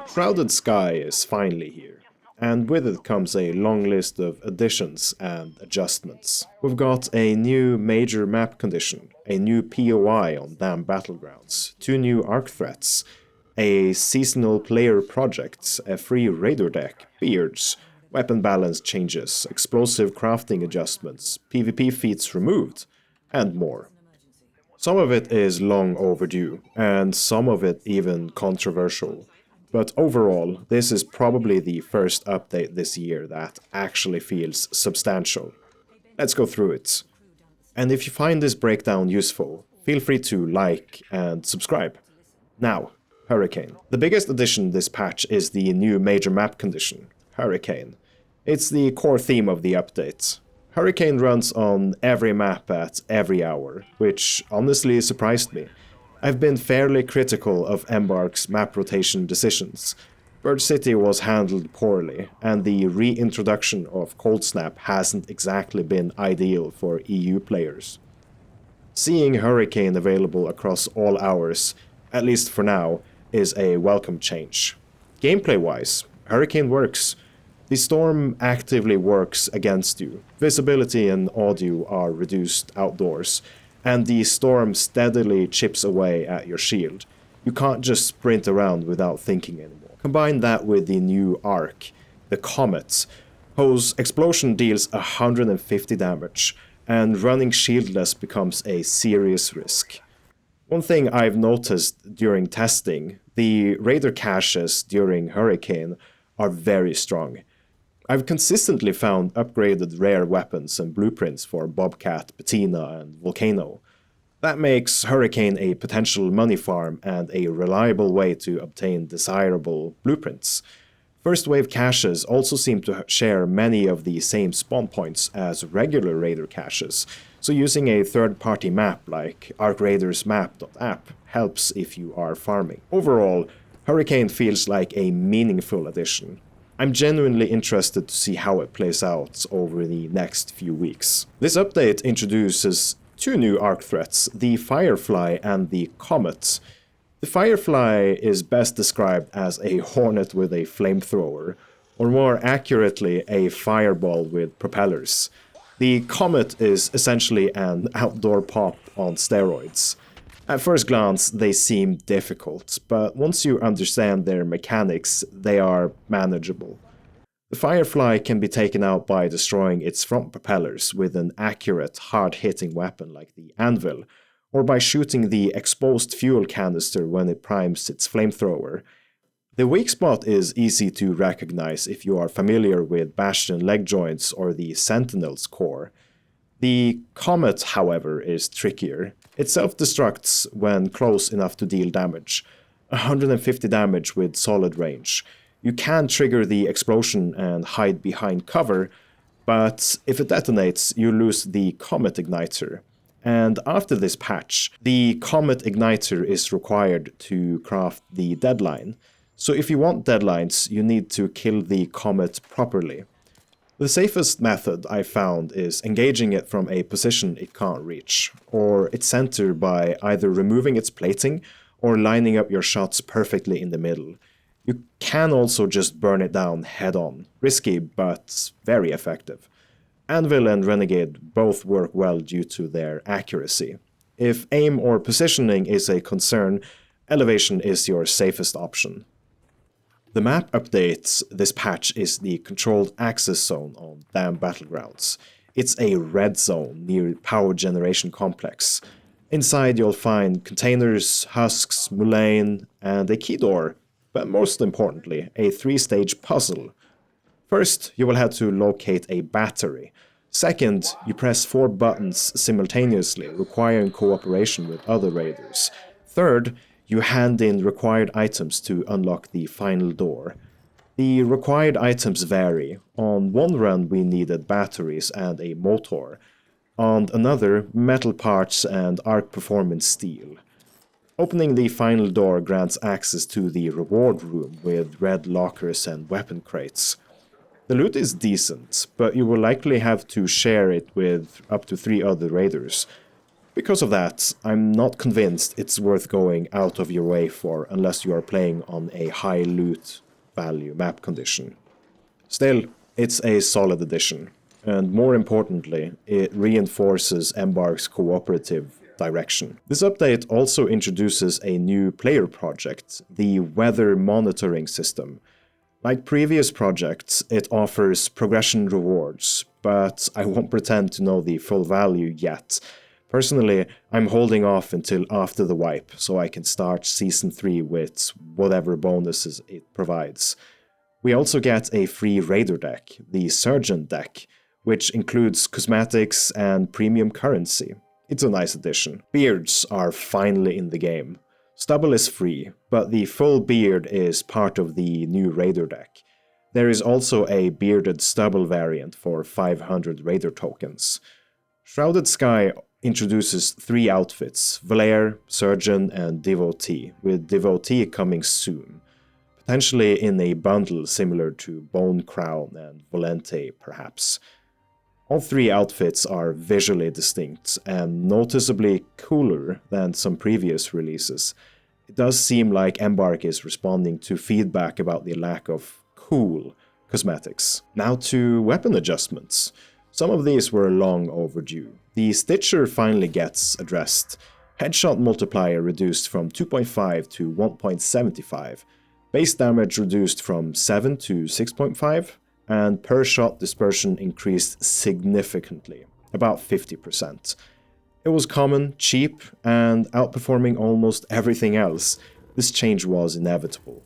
Shrouded Sky is finally here, and with it comes a long list of additions and adjustments. We've got a new major map condition, a new POI on Dam Battlegrounds, 2 new arc threats, a seasonal player project, a free raider deck, beards, weapon balance changes, explosive crafting adjustments, PvP feats removed, and more. Some of it is long overdue, and some of it even controversial. But overall, this is probably the first update this year that actually feels substantial. Let's go through it. And if you find this breakdown useful, feel free to like and subscribe. Now, Hurricane. The biggest addition this patch is the new major map condition, Hurricane. It's the core theme of the update. Hurricane runs on every map at every hour, which honestly surprised me. I've been fairly critical of Embark's map rotation decisions. Bird City was handled poorly, and the reintroduction of Cold Snap hasn't exactly been ideal for EU players. Seeing Hurricane available across all hours, at least for now, is a welcome change. Gameplay-wise, Hurricane works. The storm actively works against you. Visibility and audio are reduced outdoors, and the storm steadily chips away at your shield. You can't just sprint around without thinking anymore. Combine that with the new arc, the Comet, whose explosion deals 150 damage, and running shieldless becomes a serious risk. One thing I've noticed during testing, the raider caches during Hurricane are very strong. I've consistently found upgraded rare weapons and blueprints for Bobcat, Patina, and Volcano. That makes Hurricane a potential money farm and a reliable way to obtain desirable blueprints. First wave caches also seem to share many of the same spawn points as regular raider caches, so using a third-party map like arcraidersmap.app helps if you are farming. Overall, Hurricane feels like a meaningful addition. I'm genuinely interested to see how it plays out over the next few weeks. This update introduces 2 new arc threats, the Firefly and the Comet. The Firefly is best described as a hornet with a flamethrower, or more accurately, a fireball with propellers. The Comet is essentially an outdoor pop on steroids. At first glance, they seem difficult, but once you understand their mechanics, they are manageable. The Firefly can be taken out by destroying its front propellers with an accurate, hard-hitting weapon like the Anvil, or by shooting the exposed fuel canister when it primes its flamethrower. The weak spot is easy to recognize if you are familiar with Bastion leg joints or the Sentinel's core. The Comet, however, is trickier. It self-destructs when close enough to deal damage, 150 damage with solid range. You can trigger the explosion and hide behind cover, but if it detonates, you lose the Comet Igniter. And after this patch, the Comet Igniter is required to craft the Deadline. So if you want deadlines, you need to kill the Comet properly. The safest method I found is engaging it from a position it can't reach, or its center by either removing its plating or lining up your shots perfectly in the middle. You can also just burn it down head on, risky but very effective. Anvil and Renegade both work well due to their accuracy. If aim or positioning is a concern, Elevation is your safest option. The map update this patch is the controlled access zone on Dam Battlegrounds. It's a red zone near Power Generation Complex. Inside you'll find containers, husks, mulane, and a key door, but most importantly, a 3-stage puzzle. First, you will have to locate a battery. Second, you press 4 buttons simultaneously, requiring cooperation with other raiders. Third, you hand in required items to unlock the final door. The required items vary. On one run we needed batteries and a motor. On another, metal parts and arc performance steel. Opening the final door grants access to the reward room with red lockers and weapon crates. The loot is decent, but you will likely have to share it with up to 3 other raiders. Because of that, I'm not convinced it's worth going out of your way for unless you are playing on a high loot value map condition. Still, it's a solid addition, and more importantly, it reinforces Embark's cooperative direction. This update also introduces a new player project, the Weather Monitoring System. Like previous projects, it offers progression rewards, but I won't pretend to know the full value yet. Personally, I'm holding off until after the wipe, so I can start Season 3 with whatever bonuses it provides. We also get a free raider deck, the Surgeon deck, which includes cosmetics and premium currency. It's a nice addition. Beards are finally in the game. Stubble is free, but the full beard is part of the new raider deck. There is also a bearded stubble variant for 500 raider tokens. Shrouded Sky introduces 3 outfits, Valair, Surgeon and Devotee, with Devotee coming soon. Potentially in a bundle similar to Bone Crown and Volente, perhaps. All 3 outfits are visually distinct and noticeably cooler than some previous releases. It does seem like Embark is responding to feedback about the lack of cool cosmetics. Now to weapon adjustments. Some of these were long overdue. The Stitcher finally gets addressed. Headshot multiplier reduced from 2.5 to 1.75. Base damage reduced from 7 to 6.5. And per shot dispersion increased significantly, about 50%. It was common, cheap, and outperforming almost everything else. This change was inevitable.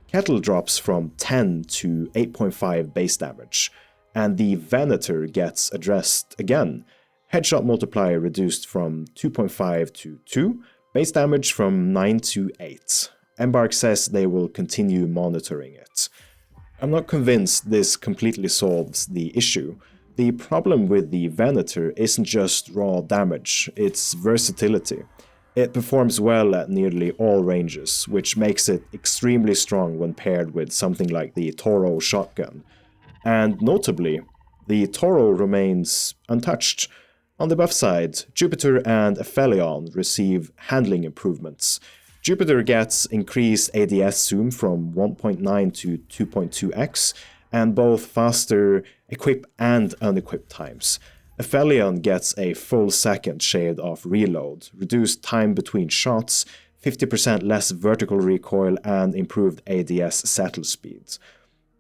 Kettle drops from 10 to 8.5 base damage, and the Venator gets addressed again. Headshot multiplier reduced from 2.5 to 2, base damage from 9 to 8. Embark says they will continue monitoring it. I'm not convinced this completely solves the issue. The problem with the Venator isn't just raw damage, it's versatility. It performs well at nearly all ranges, which makes it extremely strong when paired with something like the Toro shotgun. And notably, the Toro remains untouched. On the buff side, Jupiter and Aphelion receive handling improvements. Jupiter gets increased ADS zoom from 1.9 to 2.2x, and both faster equip and unequip times. Aphelion gets a full second shade of reload, reduced time between shots, 50% less vertical recoil, and improved ADS settle speeds.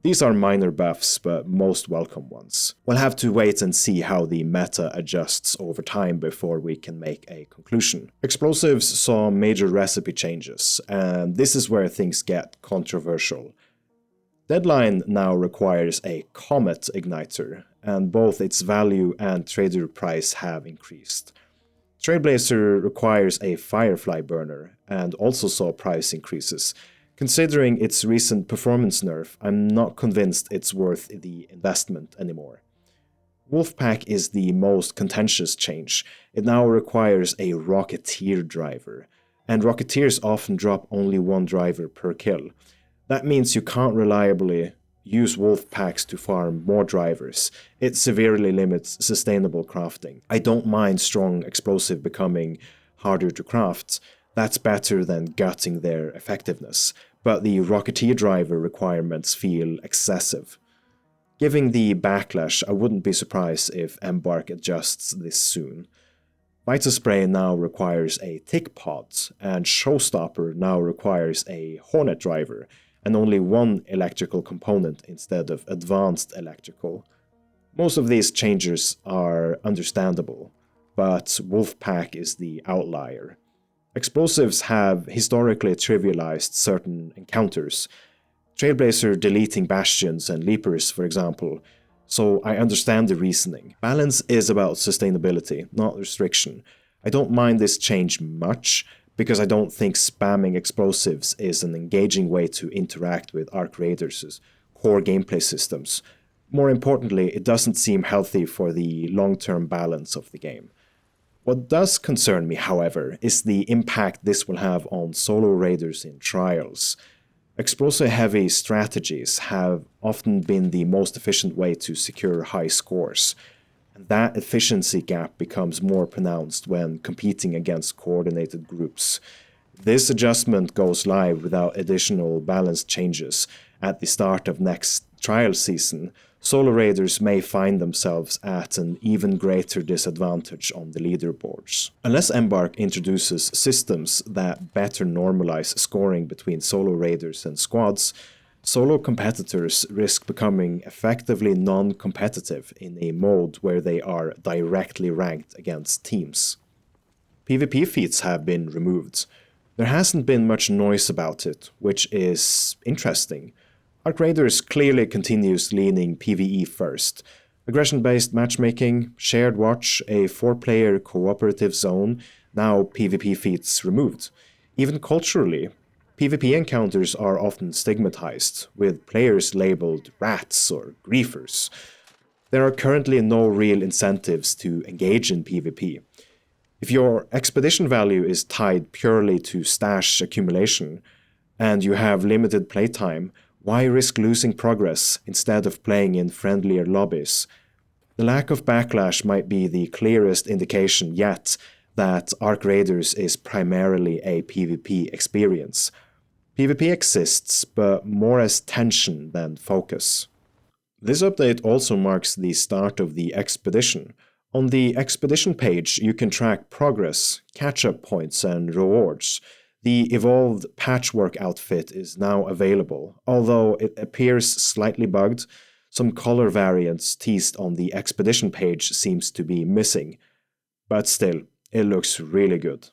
These are minor buffs, but most welcome ones. We'll have to wait and see how the meta adjusts over time before we can make a conclusion. Explosives saw major recipe changes, and this is where things get controversial. Deadline now requires a Comet igniter, and both its value and trader price have increased. Trailblazer requires a Firefly burner, and also saw price increases. Considering its recent performance nerf, I'm not convinced it's worth the investment anymore. Wolfpack is the most contentious change. It now requires a Rocketeer driver, and Rocketeers often drop only 1 driver per kill. That means you can't reliably use Wolfpacks to farm more drivers. It severely limits sustainable crafting. I don't mind strong explosive becoming harder to craft. That's better than gutting their effectiveness, but the Rocketeer driver requirements feel excessive. Given the backlash, I wouldn't be surprised if Embark adjusts this soon. Vitaspray now requires a Tick Pod, and Showstopper now requires a Hornet driver, and only 1 electrical component instead of advanced electrical. Most of these changes are understandable, but Wolfpack is the outlier. Explosives have historically trivialized certain encounters, Trailblazer deleting Bastions and Leapers, for example, so I understand the reasoning. Balance is about sustainability, not restriction. I don't mind this change much, because I don't think spamming explosives is an engaging way to interact with Arc Raiders' core gameplay systems. More importantly, it doesn't seem healthy for the long-term balance of the game. What does concern me, however, is the impact this will have on solo raiders in trials. Explosive-heavy strategies have often been the most efficient way to secure high scores. and that efficiency gap becomes more pronounced when competing against coordinated groups. This adjustment goes live without additional balance changes. At the start of next trial season, solo raiders may find themselves at an even greater disadvantage on the leaderboards. Unless Embark introduces systems that better normalize scoring between solo raiders and squads, solo competitors risk becoming effectively non-competitive in a mode where they are directly ranked against teams. PvP feats have been removed. There hasn't been much noise about it, which is interesting. Arc Raiders clearly continues leaning PvE first. Aggression-based matchmaking, shared watch, a 4-player cooperative zone, now PvP feats removed. Even culturally, PvP encounters are often stigmatized, with players labeled rats or griefers. There are currently no real incentives to engage in PvP. If your expedition value is tied purely to stash accumulation, and you have limited playtime, why risk losing progress instead of playing in friendlier lobbies? The lack of backlash might be the clearest indication yet that Arc Raiders is primarily a PvP experience. PvP exists, but more as tension than focus. This update also marks the start of the expedition. On the expedition page, you can track progress, catch-up points, and rewards. The evolved patchwork outfit is now available, although it appears slightly bugged. Some color variants teased on the expedition page seems to be missing, but still, it looks really good.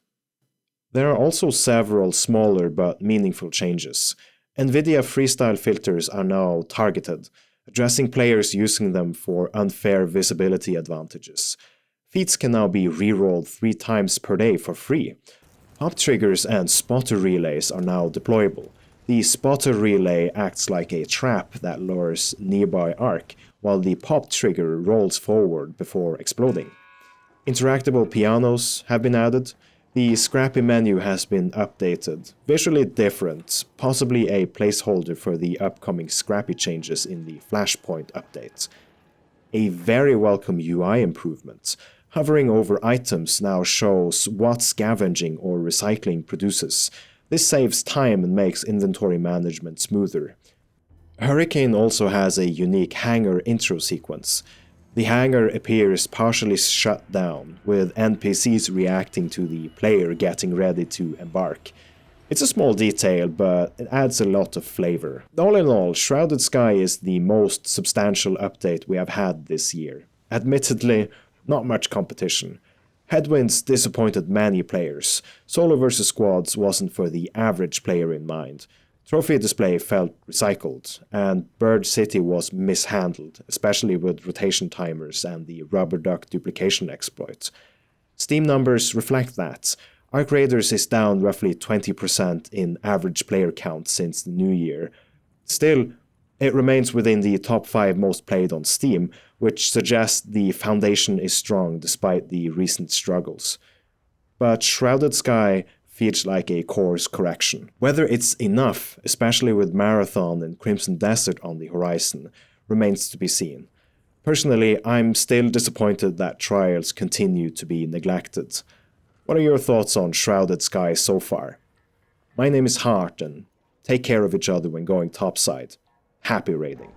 There are also several smaller but meaningful changes. NVIDIA freestyle filters are now targeted, addressing players using them for unfair visibility advantages. Feats can now be rerolled 3 times per day for free. Pop triggers and spotter relays are now deployable. The spotter relay acts like a trap that lures nearby arc, while the pop trigger rolls forward before exploding. Interactable pianos have been added. The Scrappy menu has been updated, visually different, possibly a placeholder for the upcoming Scrappy changes in the Flashpoint update. A very welcome UI improvement. Hovering over items now shows what scavenging or recycling produces. This saves time and makes inventory management smoother. Hurricane also has a unique hangar intro sequence. The hangar appears partially shut down, with NPCs reacting to the player getting ready to embark. It's a small detail, but it adds a lot of flavor. All in all, Shrouded Sky is the most substantial update we have had this year. Admittedly, not much competition. Headwinds disappointed many players. Solo vs squads wasn't for the average player in mind. Trophy display felt recycled, and Bird City was mishandled, especially with rotation timers and the rubber duck duplication exploit. Steam numbers reflect that. Arc Raiders is down roughly 20% in average player count since the new year. Still, it remains within the top 5 most played on Steam, which suggests the foundation is strong despite the recent struggles. But Shrouded Sky feels like a course correction. Whether it's enough, especially with Marathon and Crimson Desert on the horizon, remains to be seen. Personally, I'm still disappointed that trials continue to be neglected. What are your thoughts on Shrouded Sky so far? My name is Hart, and take care of each other when going topside. Happy raiding.